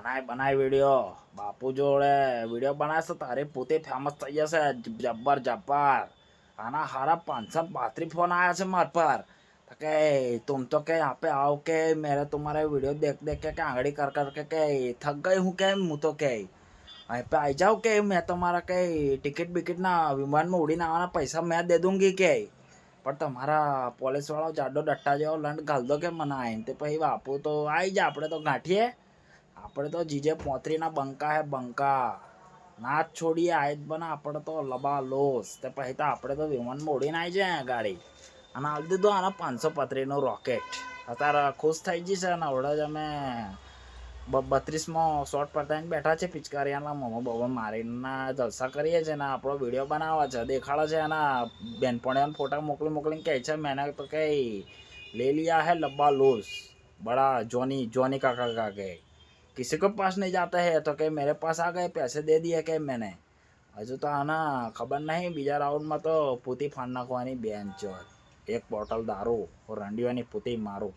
બનાય વિડીયો બાપુ જોડે વિડીયો બનાવશે તારે પોતે ફેમસ થઈ જશે જબ્બર જબ્બર આના हारा 532 फोन आया છે માર પર કે तुम तो के यहाँ पे आओ के मेरे तुम्हारे वीडियो देख देख के आंगड़ी कर कर के थक गई हूँ के मुँह तो के यहाँ पे आई जाओ के मैं तुम्हारा के टिकट बिकट ना विमान में उड़ी आवाना पैसा मैं दे दूंगी के पर तुम्हारा પોલીસ વાળો જાડો ડટ્ટા જેવો લંડ ઘાલ દો કે મને આઈને તે પછી બાપુ તો આવી જા આપણે તો ગાંઠીએ આપણે તો જીજે પોતરીના બંકા હે બંકા ના છોડીએ આજ બના આપણે તો લબા લોસ તે પછી તો આપણે તો વિમાનમાં ઉડીને આવી જાય ગાડી અને હાલ દીધું આના 535નું રોકેટ અત્યારે ખુશ થઈ જશે ને આવડે જ અમે 32માં શોર્ટ પતાવીને બેઠા છે પિચકારીના મોમો બહુ મારીને જલસા કરીએ છીએ ને આપણો વિડીયો બનાવવા છે દેખાડે છે એના બેનપણીઓને ફોટા મોકલીને કહે છે मैंने तो कहीं ले लिया है लब्बा लूज बड़ा जोनी जोनी काका का के किसी को पास नहीं जाता है तो कहीं मेरे पास आ गए पैसे दे दिए કે मैंने હજુ તો આના ખબર નહીં બીજા રાઉન્ડમાં તો પૂતી ફાંડ નાખવાની બેન ચોર એક બોટલ દારૂ રંડીઓની પૂતી મારું